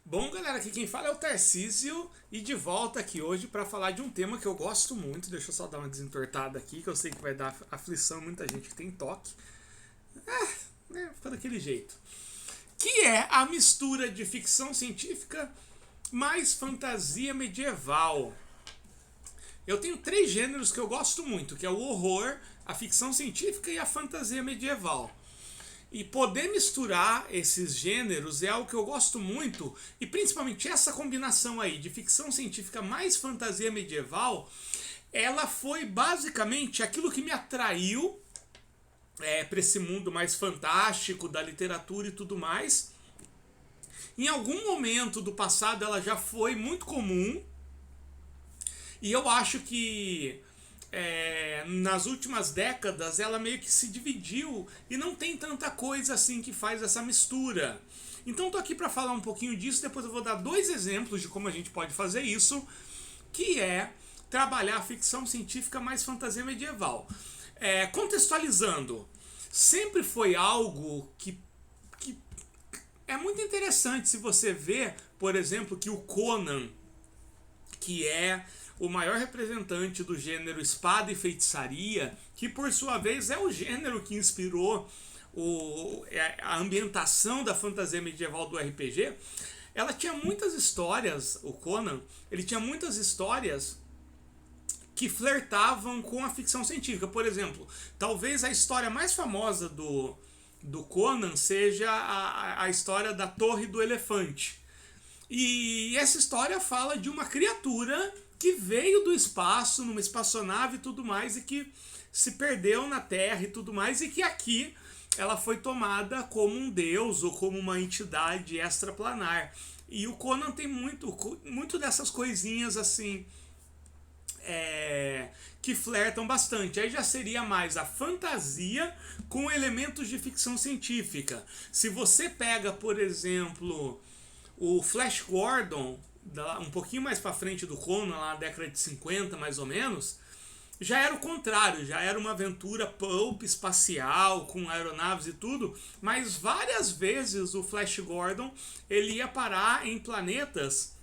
Bom, galera, aqui quem fala é o Tarcísio e de volta aqui hoje para falar de um tema que eu gosto muito. Deixa eu só dar uma desentortada aqui, que eu sei que vai dar aflição a muita gente que tem toque. Fica daquele jeito. Que é a mistura de ficção científica mais fantasia medieval. Eu tenho três gêneros que eu gosto muito, que é o horror, a ficção científica e a fantasia medieval. E poder misturar esses gêneros é algo que eu gosto muito, e principalmente essa combinação aí de ficção científica mais fantasia medieval, ela foi basicamente aquilo que me atraiu para esse mundo mais fantástico da literatura e tudo mais. Em algum momento do passado ela já foi muito comum, e eu acho que nas últimas décadas ela meio que se dividiu e não tem tanta coisa assim que faz essa mistura. Então tô aqui para falar um pouquinho disso, depois eu vou dar dois exemplos de como a gente pode fazer isso, que é trabalhar a ficção científica mais fantasia medieval. Contextualizando, sempre foi algo que é muito interessante se você vê, por exemplo, que o Conan, que é o maior representante do gênero espada e feitiçaria, que por sua vez é o gênero que inspirou a ambientação da fantasia medieval do RPG, ela tinha muitas histórias, o Conan, ele tinha muitas histórias que flertavam com a ficção científica. Por exemplo, talvez a história mais famosa do Conan seja a história da Torre do Elefante. E essa história fala de uma criatura que veio do espaço, numa espaçonave e tudo mais, e que se perdeu na Terra e tudo mais, e que aqui ela foi tomada como um deus ou como uma entidade extraplanar. E o Conan tem muito dessas coisinhas assim, que flertam bastante. Aí já seria mais a fantasia com elementos de ficção científica. Se você pega, por exemplo, o Flash Gordon, um pouquinho mais para frente do Conan, lá na década de 50 mais ou menos, já era o contrário, já era uma aventura pulp espacial com aeronaves e tudo, mas várias vezes o Flash Gordon ele ia parar em planetas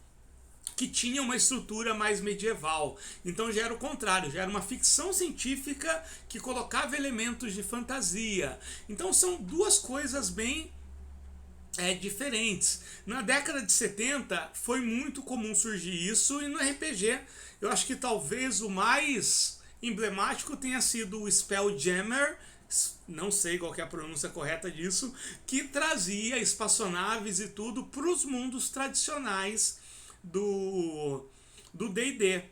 que tinham uma estrutura mais medieval. Então já era o contrário, já era uma ficção científica que colocava elementos de fantasia. Então são duas coisas bem diferentes. Na década de 70 foi muito comum surgir isso, e no RPG eu acho que talvez o mais emblemático tenha sido o Spelljammer, não sei qual é a pronúncia correta disso, que trazia espaçonaves e tudo para os mundos tradicionais do D&D.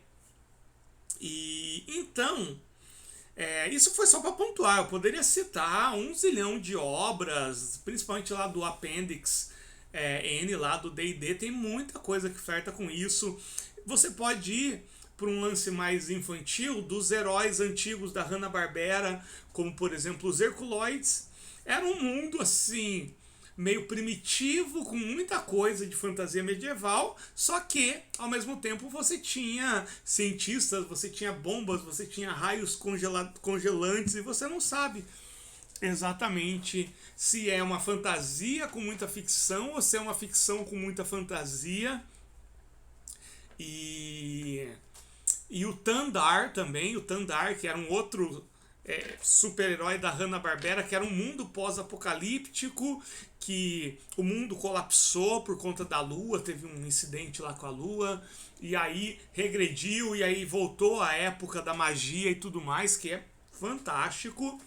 E então isso foi só para pontuar. Eu poderia citar um zilhão de obras, principalmente lá do Appendix N, lá do D&D, tem muita coisa que flerta com isso. Você pode ir para um lance mais infantil dos heróis antigos da Hanna-Barbera, como por exemplo os Herculoids. Era um mundo assim meio primitivo, com muita coisa de fantasia medieval, só que ao mesmo tempo você tinha cientistas, você tinha bombas, você tinha raios congelantes, e você não sabe exatamente se é uma fantasia com muita ficção ou se é uma ficção com muita fantasia. E o Tandar também, o Tandar, que era um outro super-herói da Hanna-Barbera, que era um mundo pós-apocalíptico, que o mundo colapsou por conta da Lua, teve um incidente lá com a Lua, e aí regrediu, e aí voltou à época da magia e tudo mais, que é fantástico.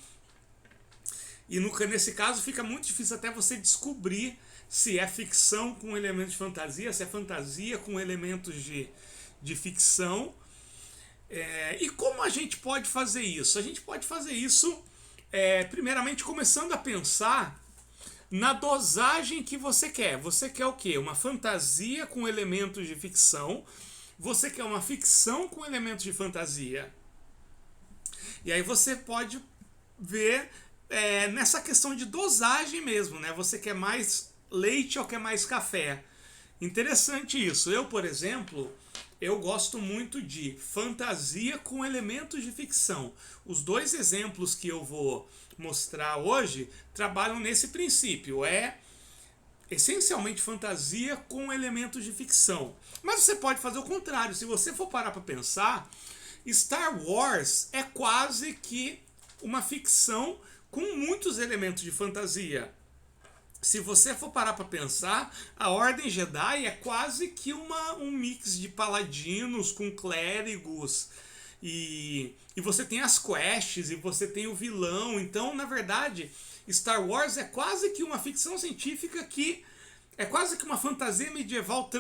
E nesse caso fica muito difícil até você descobrir se é ficção com elementos de fantasia, se é fantasia com elementos de ficção. E como a gente pode fazer isso? A gente pode fazer isso, primeiramente, começando a pensar na dosagem que você quer. Você quer o quê? Uma fantasia com elementos de ficção. Você quer uma ficção com elementos de fantasia. E aí você pode ver nessa questão de dosagem mesmo, né? Você quer mais leite ou quer mais café? Interessante isso. Eu, por exemplo, eu gosto muito de fantasia com elementos de ficção. Os dois exemplos que eu vou mostrar hoje trabalham nesse princípio. essencialmente fantasia com elementos de ficção. Mas você pode fazer o contrário. Se você for parar para pensar, Star Wars é quase que uma ficção com muitos elementos de fantasia. Se você for parar para pensar, a Ordem Jedi é quase que um mix de paladinos com clérigos. E você tem as quests, e você tem o vilão. Então, na verdade, Star Wars é quase que uma ficção científica que é quase que uma fantasia medieval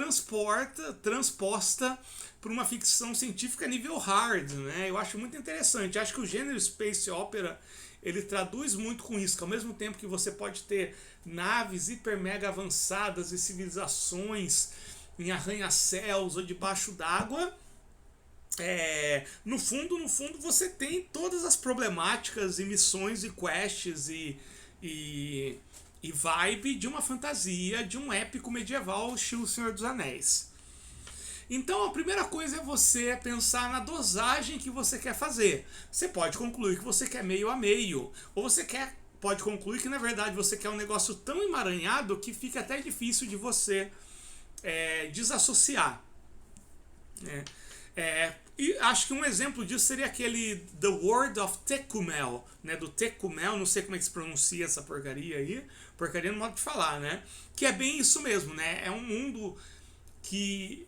transposta para uma ficção científica nível hard, né? Eu acho muito interessante. Eu acho que o gênero Space Opera ele traduz muito com isso, que ao mesmo tempo que você pode ter naves hiper mega avançadas e civilizações em arranha-céus ou debaixo d'água, no fundo você tem todas as problemáticas e missões e quests e vibe de uma fantasia, de um épico medieval estilo Senhor dos Anéis. Então a primeira coisa é você pensar na dosagem que você quer fazer. Você pode concluir que você quer meio a meio, ou você pode concluir que na verdade você quer um negócio tão emaranhado que fica até difícil de você desassociar. E acho que um exemplo disso seria aquele The World of Tecumel, né? Do Tecumel, não sei como é que se pronuncia essa porcaria aí, porcaria no modo de falar, né? Que é bem isso mesmo, né? É um mundo que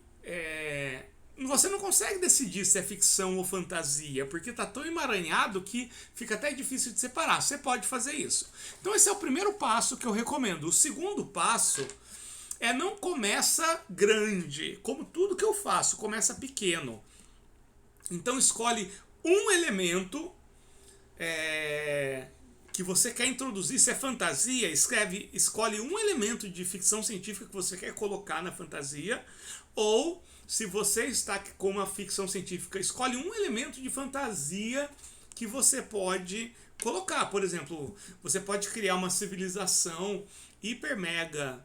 você não consegue decidir se é ficção ou fantasia, porque tá tão emaranhado que fica até difícil de separar. Você pode fazer isso. Então esse é o primeiro passo que eu recomendo. O segundo passo não começa grande, como tudo que eu faço, começa pequeno. Então escolhe um elemento que você quer introduzir. Se é fantasia, escolhe um elemento de ficção científica que você quer colocar na fantasia. Ou, se você está com uma ficção científica, escolhe um elemento de fantasia que você pode colocar. Por exemplo, você pode criar uma civilização hiper mega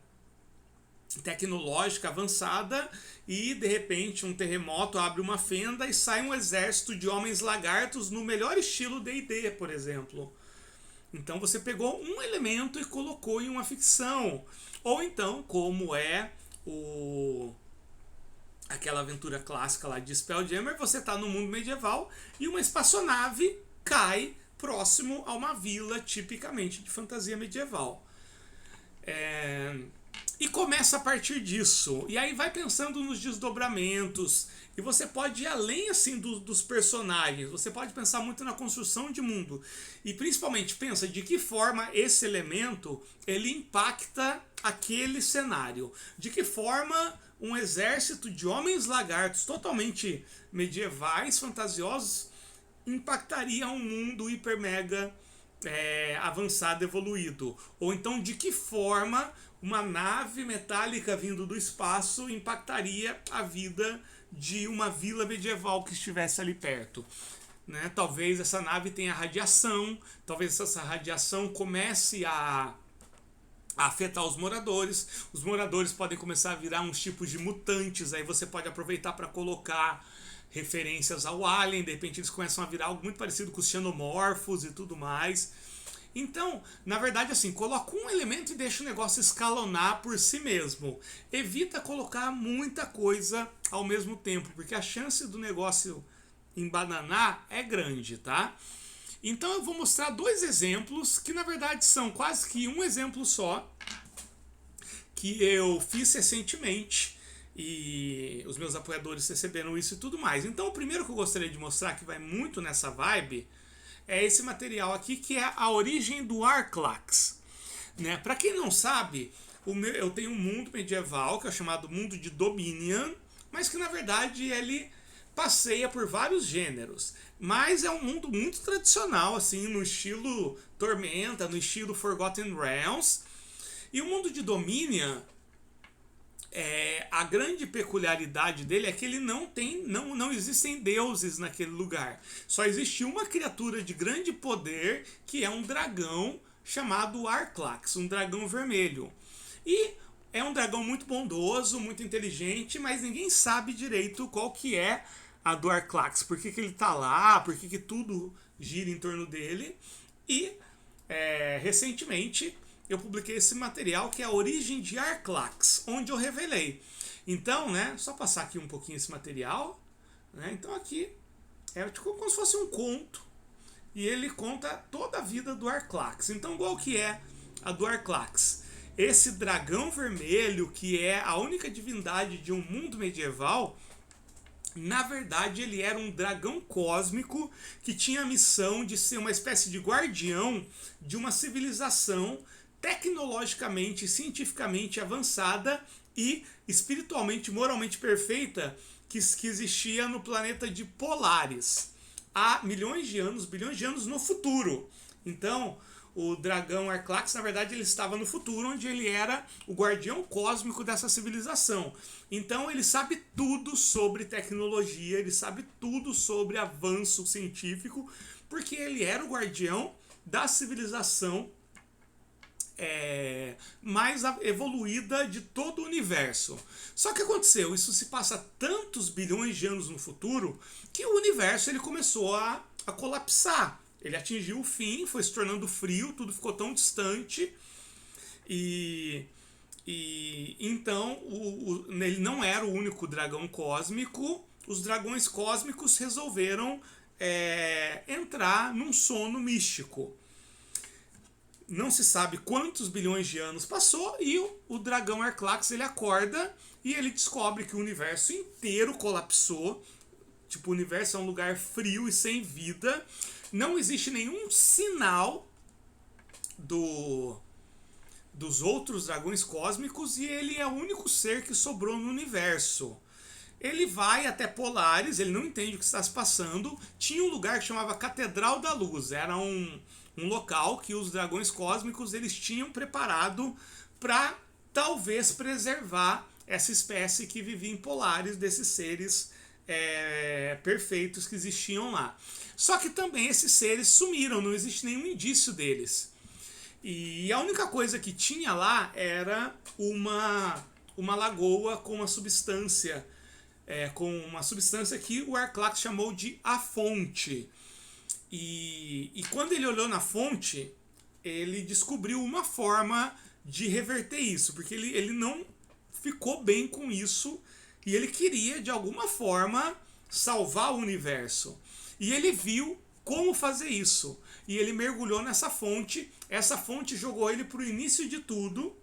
tecnológica avançada e de repente um terremoto abre uma fenda e sai um exército de homens lagartos no melhor estilo D&D, por exemplo. Então você pegou um elemento e colocou em uma ficção. Ou então, como é aquela aventura clássica lá de Spelljammer, você está no mundo medieval e uma espaçonave cai próximo a uma vila tipicamente de fantasia medieval. E começa a partir disso. E aí vai pensando nos desdobramentos. E você pode ir além assim dos personagens. Você pode pensar muito na construção de mundo. E principalmente pensa de que forma esse elemento ele impacta aquele cenário. De que forma um exército de homens lagartos totalmente medievais, fantasiosos, impactaria um mundo hiper mega avançado, evoluído. Ou então de que forma uma nave metálica vindo do espaço impactaria a vida de uma vila medieval que estivesse ali perto. Né? Talvez essa nave tenha radiação, talvez essa radiação comece a afetar os moradores podem começar a virar uns tipos de mutantes, aí você pode aproveitar para colocar referências ao Alien, de repente eles começam a virar algo muito parecido com os xenomorfos e tudo mais. Então, na verdade, assim, coloca um elemento e deixa o negócio escalonar por si mesmo. Evita colocar muita coisa ao mesmo tempo, porque a chance do negócio embananar é grande, tá? Então eu vou mostrar dois exemplos, que na verdade são quase que um exemplo só, que eu fiz recentemente, e os meus apoiadores receberam isso e tudo mais. Então o primeiro que eu gostaria de mostrar, que vai muito nessa vibe, é esse material aqui, que é a origem do Arclax. Né? Para quem não sabe, eu tenho um mundo medieval, que é chamado Mundo de Dominion, mas que na verdade ele passeia por vários gêneros. Mas é um mundo muito tradicional, assim, no estilo Tormenta, no estilo Forgotten Realms. E o mundo de Dominion, a grande peculiaridade dele é que ele não existem deuses naquele lugar. Só existe uma criatura de grande poder, que é um dragão chamado Arclax, um dragão vermelho. E é um dragão muito bondoso, muito inteligente, mas ninguém sabe direito qual que é a do Arclax, por que ele tá lá, por que tudo gira em torno dele. E recentemente eu publiquei esse material que é a origem de Arklax, onde eu revelei. Então, né, só passar aqui um pouquinho esse material, né? Então aqui é tipo como se fosse um conto e ele conta toda a vida do Arklax. Então, qual que é a do Arklax? Esse dragão vermelho, que é a única divindade de um mundo medieval, na verdade ele era um dragão cósmico que tinha a missão de ser uma espécie de guardião de uma civilização tecnologicamente, cientificamente avançada e espiritualmente, moralmente perfeita que existia no planeta de Polaris há milhões de anos, bilhões de anos no futuro. Então, o dragão Arklax, na verdade, ele estava no futuro, onde ele era o guardião cósmico dessa civilização. Então, ele sabe tudo sobre tecnologia, ele sabe tudo sobre avanço científico, porque ele era o guardião da civilização mais evoluída de todo o universo. Só que aconteceu, isso se passa tantos bilhões de anos no futuro, que o universo ele começou a colapsar. Ele atingiu o fim, foi se tornando frio, tudo ficou tão distante. E então ele não era o único dragão cósmico. Os dragões cósmicos resolveram entrar num sono místico. Não se sabe quantos bilhões de anos passou e o dragão Arklax ele acorda e ele descobre que o universo inteiro colapsou. Tipo, o universo é um lugar frio e sem vida. Não existe nenhum sinal dos outros dragões cósmicos e ele é o único ser que sobrou no universo. Ele vai até Polaris, ele não entende o que está se passando. Tinha um lugar que chamava Catedral da Luz. Era um local que os dragões cósmicos eles tinham preparado para talvez preservar essa espécie que vivia em Polaris, desses seres perfeitos que existiam lá. Só que também esses seres sumiram, não existe nenhum indício deles. E a única coisa que tinha lá era uma lagoa com uma substância, que o Arklax chamou de a fonte. E quando ele olhou na fonte, ele descobriu uma forma de reverter isso, porque ele não ficou bem com isso e ele queria, de alguma forma, salvar o universo. E ele viu como fazer isso. E ele mergulhou nessa fonte. Essa fonte jogou ele para o início de tudo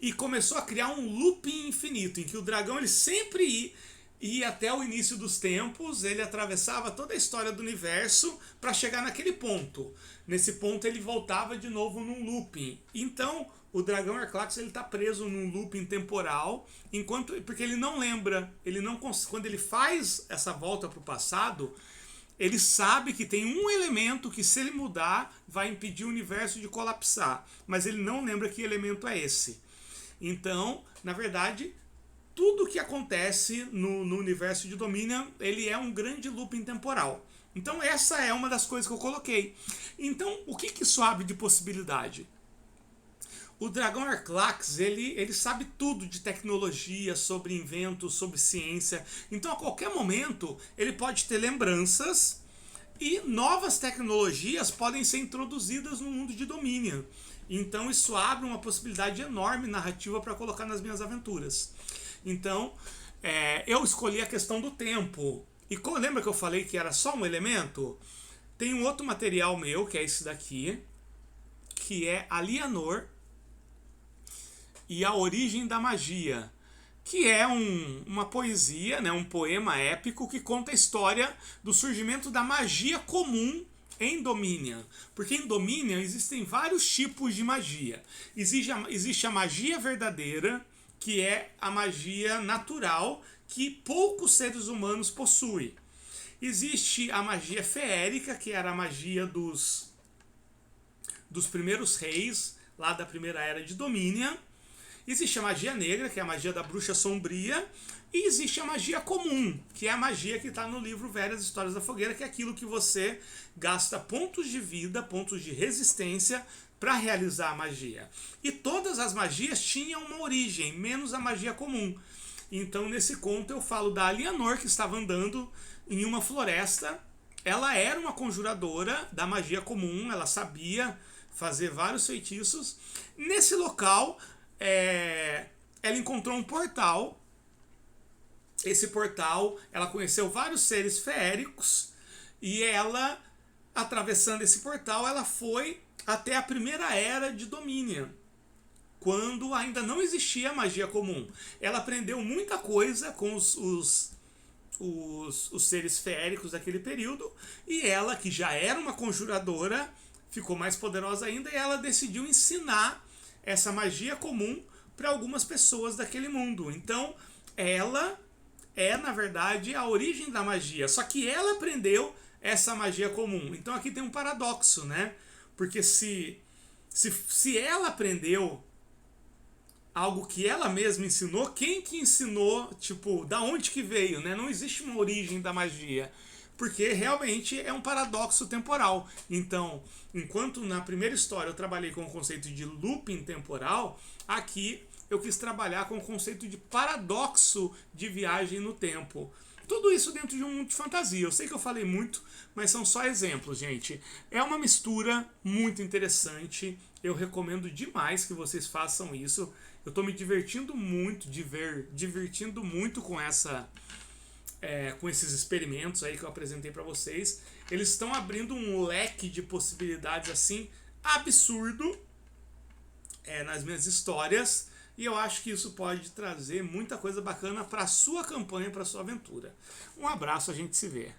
e começou a criar um looping infinito, em que o dragão ele sempre ia até o início dos tempos, ele atravessava toda a história do universo para chegar naquele ponto. Nesse ponto ele voltava de novo num looping. Então o dragão Arklax ele está preso num looping temporal, porque ele não lembra, quando ele faz essa volta para o passado, ele sabe que tem um elemento que, se ele mudar, vai impedir o universo de colapsar, mas ele não lembra que elemento é esse. Então, na verdade, tudo que acontece no universo de Dominion, ele é um grande looping temporal. Então essa é uma das coisas que eu coloquei. Então, o que isso abre de possibilidade? O dragão Arklax, ele sabe tudo de tecnologia, sobre inventos, sobre ciência. Então, a qualquer momento, ele pode ter lembranças e novas tecnologias podem ser introduzidas no mundo de Dominion. Então, isso abre uma possibilidade enorme narrativa para colocar nas minhas aventuras. Então, eu escolhi a questão do tempo. E lembra que eu falei que era só um elemento? Tem um outro material meu, que é esse daqui, que é Alianor e a Origem da Magia, que é uma poesia, né, um poema épico que conta a história do surgimento da magia comum em Dominion. Porque em Dominion existem vários tipos de magia. Existe a magia verdadeira, que é a magia natural que poucos seres humanos possuem. Existe a magia feérica, que era a magia dos primeiros reis, lá da primeira era de Dominion. Existe a magia negra, que é a magia da bruxa sombria. E existe a magia comum, que é a magia que está no livro Velhas Histórias da Fogueira, que é aquilo que você gasta pontos de vida, pontos de resistência para realizar a magia. E todas as magias tinham uma origem, menos a magia comum. Então, nesse conto, eu falo da Alianor, que estava andando em uma floresta. Ela era uma conjuradora da magia comum, ela sabia fazer vários feitiços. Nesse local, ela encontrou um portal. Esse portal, ela conheceu vários seres feéricos e ela, atravessando esse portal, ela foi até a primeira era de Dominion, quando ainda não existia magia comum. Ela aprendeu muita coisa com os seres feéricos daquele período, e ela, que já era uma conjuradora, ficou mais poderosa ainda, e ela decidiu ensinar essa magia comum para algumas pessoas daquele mundo. Então, ela na verdade, a origem da magia, só que ela aprendeu essa magia comum. Então aqui tem um paradoxo, né? Porque se ela aprendeu algo que ela mesma ensinou, quem que ensinou, tipo, da onde que veio, né? Não existe uma origem da magia, porque realmente é um paradoxo temporal. Então, enquanto na primeira história eu trabalhei com o conceito de looping temporal, aqui eu quis trabalhar com o conceito de paradoxo de viagem no tempo. Tudo isso dentro de um mundo de fantasia. Eu sei que eu falei muito, mas são só exemplos, gente. É uma mistura muito interessante. Eu recomendo demais que vocês façam isso. Eu estou me divertindo muito, divertindo muito com com esses experimentos aí que eu apresentei para vocês. Eles estão abrindo um leque de possibilidades assim absurdo nas minhas histórias. E eu acho que isso pode trazer muita coisa bacana para a sua campanha, para a sua aventura. Um abraço, a gente se vê.